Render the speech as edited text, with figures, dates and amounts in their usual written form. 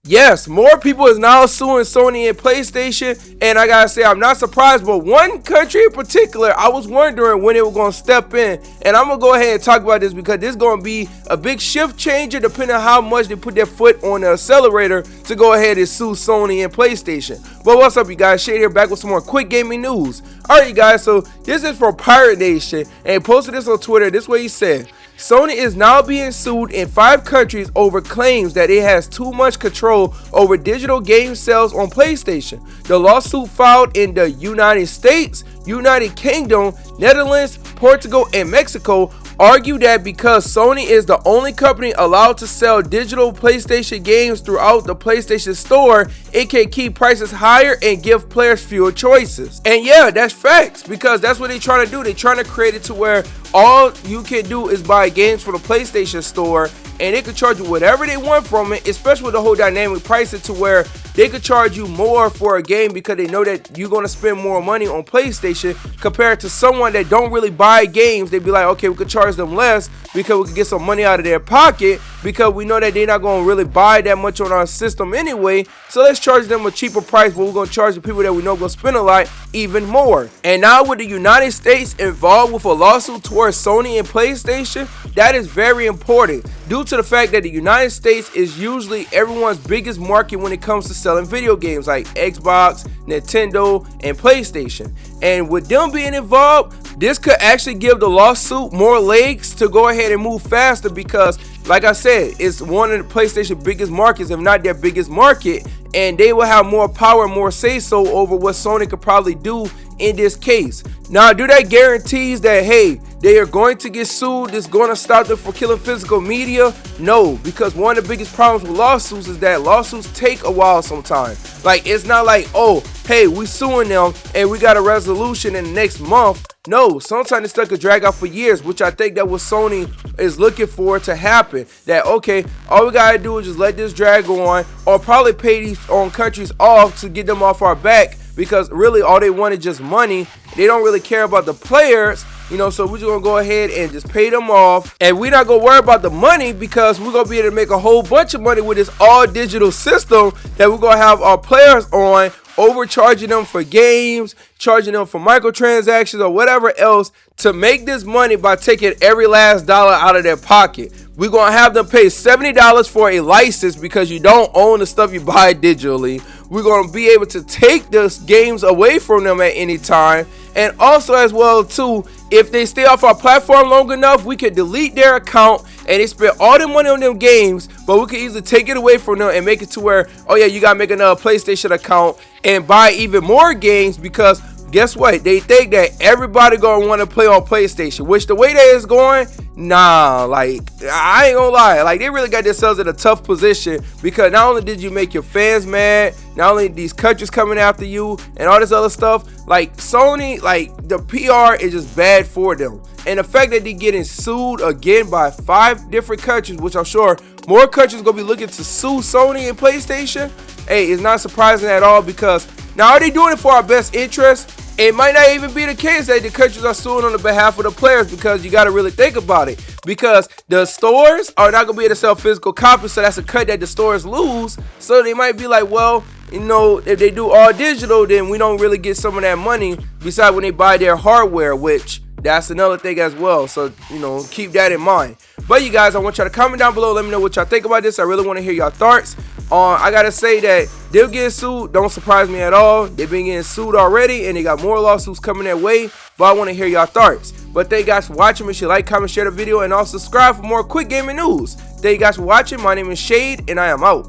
Yes, more people is now suing Sony and PlayStation, and I gotta say I'm not surprised, but one country in particular, I was wondering when it was gonna step in, and I'm gonna go ahead and talk about this because this is gonna be a big shift changer depending on how much they put their foot on the accelerator to go ahead and sue Sony and PlayStation. But what's up, you guys? Shade here, back with some more quick gaming news. Alright, you guys, so this is from Pirate Nation, and he posted this on Twitter. This way he said, Sony is now being sued in 5 countries over claims that it has too much control over digital game sales on PlayStation. The lawsuit filed in the United States, United Kingdom, Netherlands, Portugal, and Mexico argue that because Sony is the only company allowed to sell digital PlayStation games throughout the PlayStation Store, it can keep prices higher and give players fewer choices. And yeah, that's facts, because that's what they're trying to do. They're trying to create it to where all you can do is buy games for the PlayStation Store, and they could charge you whatever they want from it, especially with the whole dynamic pricing to where they could charge you more for a game because they know that you're going to spend more money on PlayStation compared to someone that don't really buy games. They'd be like, okay, we could charge them less because we could get some money out of their pocket because we know that they're not going to really buy that much on our system anyway. So let's charge them a cheaper price, but we're going to charge the people that we know going to spend a lot even more. And now with the United States involved with a lawsuit towards Sony and PlayStation, that is very important due to the fact that the United States is usually everyone's biggest market when it comes to selling video games like Xbox, Nintendo, and PlayStation. And with them being involved, this could actually give the lawsuit more legs to go ahead and move faster because, like I said, it's one of the PlayStation biggest markets, if not their biggest market, and they will have more power and more say-so over what Sony could probably do in this case. Now, do that guarantees that, hey, they are going to get sued, it's going to stop them from killing physical media? No, because one of the biggest problems with lawsuits is that lawsuits take a while sometimes. Like, it's not like, oh, hey, we suing them and we got a resolution in the next month. No, sometimes this stuff could drag out for years, which I think that what Sony is looking for to happen. That, okay, all we gotta do is just let this drag on, or probably pay these countries off to get them off our back, because really all they want is just money. They don't really care about the players, you know, so we're just gonna go ahead and just pay them off, and we're not gonna worry about the money because we're gonna be able to make a whole bunch of money with this all digital system that we're gonna have our players on, overcharging them for games, charging them for microtransactions or whatever else to make this money by taking every last dollar out of their pocket. We're going to have them pay $70 for a license because you don't own the stuff you buy digitally. We're going to be able to take those games away from them at any time. And also as well too, if they stay off our platform long enough, we can delete their account and they spend all their money on them games, but we can easily take it away from them and make it to where, oh yeah, you got to make another PlayStation account and buy even more games, because guess what? They think that everybody gonna want to play on PlayStation, which the way that is going, nah, like, I ain't gonna lie, like, they really got themselves in a tough position because not only did you make your fans mad, not only these countries coming after you and all this other stuff, like, Sony, like, the PR is just bad for them. And the fact that they're getting sued again by 5 different countries, which I'm sure more countries gonna be looking to sue Sony and PlayStation, hey, it's not surprising at all, because now are they doing it for our best interest? It might not even be the case that the countries are suing on the behalf of the players, because you got to really think about it, because the stores are not going to be able to sell physical copies, so that's a cut that the stores lose. So they might be like, well, you know, if they do all digital, then we don't really get some of that money besides when they buy their hardware, which that's another thing as well. So, you know, keep that in mind. But you guys, I want y'all to comment down below. Let me know what y'all think about this. I really want to hear y'all thoughts. I gotta say that they're getting sued don't surprise me at all. They've been getting sued already, and they got more lawsuits coming their way. But I want to hear y'all thoughts. But thank you guys for watching. Make sure you like, comment, share the video, and also subscribe for more quick gaming news. Thank you guys for watching. My name is Shade, and I am out.